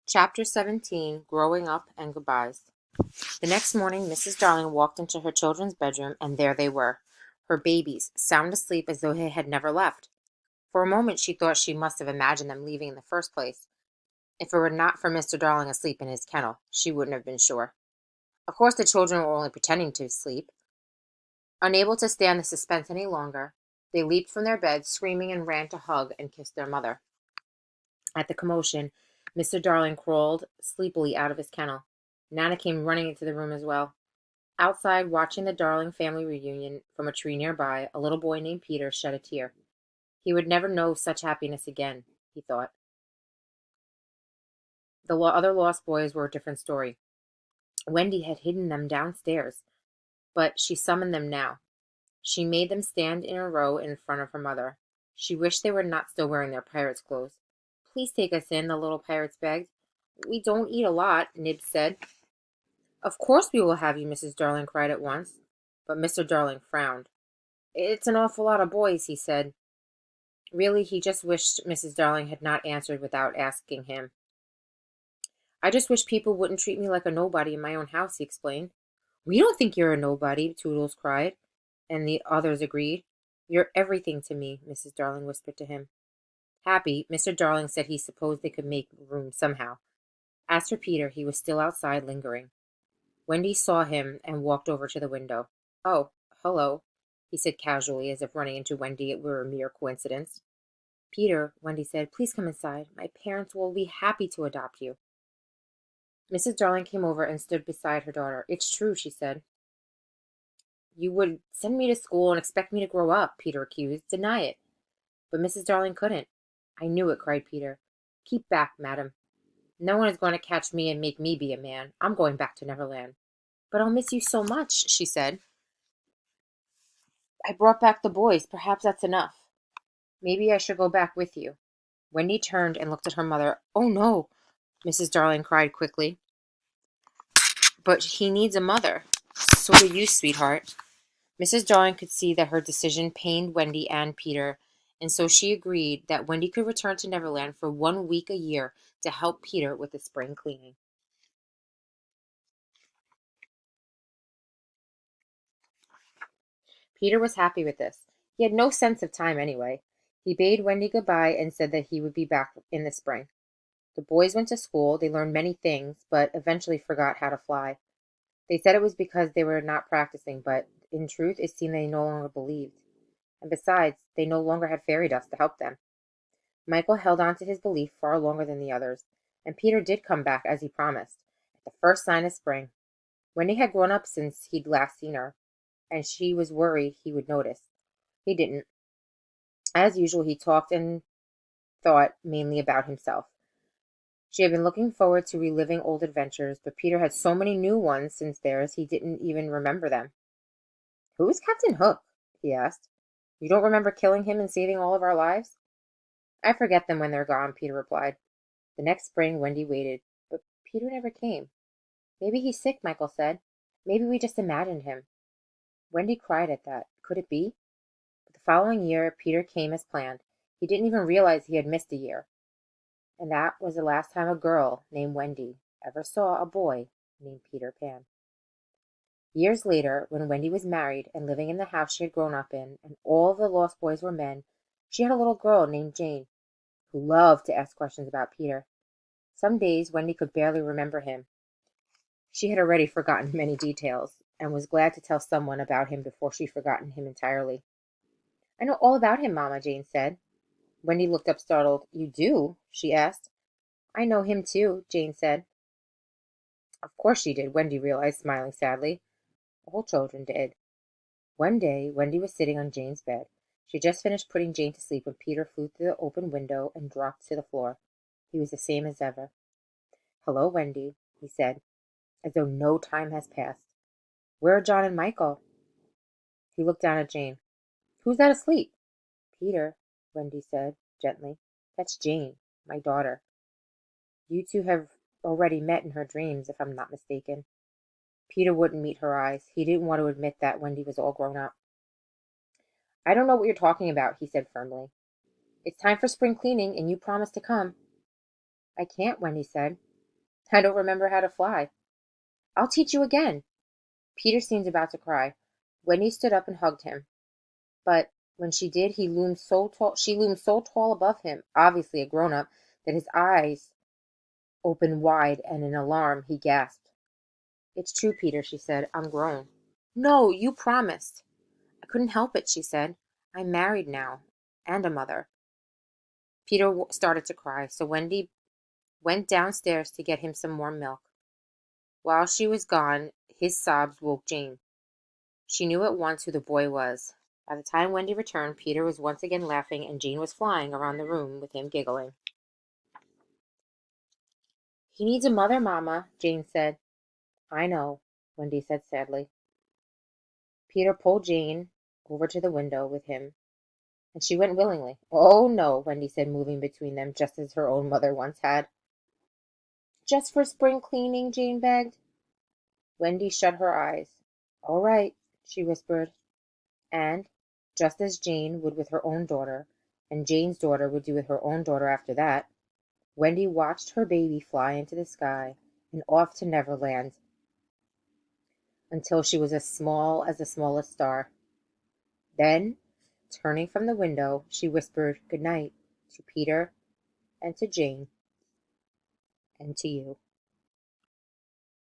Chapter 17, Growing Up and Goodbyes. The next morning, Mrs. Darling walked into her children's bedroom, and there they were, her babies, sound asleep as though they had never left. For a moment, she thought she must have imagined them leaving in the first place. If it were not for Mr. Darling asleep in his kennel, she wouldn't have been sure. Of course, the children were only pretending to sleep. Unable to stand the suspense any longer, they leaped from their beds, screaming, and ran to hug and kiss their mother. At the commotion, Mr. Darling crawled sleepily out of his kennel. Nana came running into the room as well. Outside, watching the Darling family reunion from a tree nearby, a little boy named Peter shed a tear. He would never know such happiness again, he thought. The other lost boys were a different story. Wendy had hidden them downstairs, but she summoned them now. She made them stand in a row in front of her mother. She wished they were not still wearing their pirates' clothes. "Please take us in," the little pirates begged. "We don't eat a lot," Nibs said. "Of course we will have you," Mrs. Darling cried at once. But Mr. Darling frowned. "It's an awful lot of boys," he said. Really, he just wished Mrs. Darling had not answered without asking him. "I just wish people wouldn't treat me like a nobody in my own house," he explained. "We don't think you're a nobody," Toodles cried, and the others agreed. "You're everything to me," Mrs. Darling whispered to him. Happy, Mr. Darling said he supposed they could make room somehow. As for Peter, he was still outside, lingering. Wendy saw him and walked over to the window. "Oh, hello," he said casually, as if running into Wendy were a mere coincidence. "Peter," Wendy said, "please come inside. My parents will be happy to adopt you." Mrs. Darling came over and stood beside her daughter. "It's true," she said. "You would send me to school and expect me to grow up," Peter accused. "Deny it." But Mrs. Darling couldn't. "I knew it," cried Peter. "Keep back, madam. No one is going to catch me and make me be a man. I'm going back to Neverland." "But I'll miss you so much," she said. "I brought back the boys. Perhaps that's enough." "Maybe I should go back with you." Wendy turned and looked at her mother. "Oh, no," Mrs. Darling cried quickly. "But he needs a mother." "So do you, sweetheart." Mrs. Darling could see that her decision pained Wendy and Peter, and so she agreed that Wendy could return to Neverland for 1 week a year to help Peter with the spring cleaning. Peter was happy with this. He had no sense of time anyway. He bade Wendy goodbye and said that he would be back in the spring. The boys went to school. They learned many things, but eventually forgot how to fly. They said it was because they were not practicing, but in truth it seemed they no longer believed. And besides, they no longer had fairy dust to help them. Michael held on to his belief far longer than the others, and Peter did come back as he promised, at the first sign of spring. Wendy had grown up since he'd last seen her, and she was worried he would notice. He didn't. As usual, he talked and thought mainly about himself. She had been looking forward to reliving old adventures, but Peter had so many new ones since theirs he didn't even remember them. "Who is Captain Hook?" he asked. "You don't remember killing him and saving all of our lives?" "I forget them when they're gone," Peter replied. The next spring Wendy waited, but Peter never came. "Maybe he's sick," Michael said. "Maybe we just imagined him." Wendy cried at that. Could it be? But the following year Peter came as planned. He didn't even realize he had missed a year. And that was the last time a girl named Wendy ever saw a boy named Peter Pan. Years later, when Wendy was married and living in the house she had grown up in, and all the lost boys were men, she had a little girl named Jane, who loved to ask questions about Peter. Some days Wendy could barely remember him. She had already forgotten many details, and was glad to tell someone about him before she'd forgotten him entirely. "I know all about him, Mamma," Jane said. Wendy looked up startled. "You do?" she asked. "I know him too," Jane said. Of course she did, Wendy realized, smiling sadly. All children did. One day Wendy was sitting on Jane's bed. She had just finished putting Jane to sleep when Peter flew through the open window and dropped to the floor. He was the same as ever. "Hello, Wendy," he said, as though no time has passed. "Where are John and Michael?" He looked down at Jane. "Who's that asleep?" "Peter," Wendy said gently. "That's Jane, my daughter. You two have already met in her dreams, if I'm not mistaken." Peter wouldn't meet her eyes. He didn't want to admit that Wendy was all grown up. "I don't know what you're talking about," he said firmly. "It's time for spring cleaning, and you promised to come." "I can't," Wendy said. I don't remember how to fly. I'll teach you again. Peter seemed about to cry. Wendy stood up and hugged him. But when she did, she loomed so tall above him, obviously a grown-up, that his eyes opened wide, and in alarm he gasped. It's true, Peter, she said. I'm grown. No, you promised. I couldn't help it, she said. I'm married now, and a mother. Peter started to cry, so Wendy went downstairs to get him some warm milk. While she was gone, his sobs woke Jane. She knew at once who the boy was. By the time Wendy returned, Peter was once again laughing, and Jane was flying around the room with him, giggling. He needs a mother, Mama, Jane said. I know, Wendy said sadly. Peter pulled Jane over to the window with him, and she went willingly. Oh, no, Wendy said, moving between them, just as her own mother once had. Just for spring cleaning, Jane begged. Wendy shut her eyes. All right, she whispered. And, just as Jane would with her own daughter, and Jane's daughter would do with her own daughter after that, Wendy watched her baby fly into the sky and off to Neverland until she was as small as the smallest star. Then, turning from the window, she whispered good night to Peter and to Jane and to you.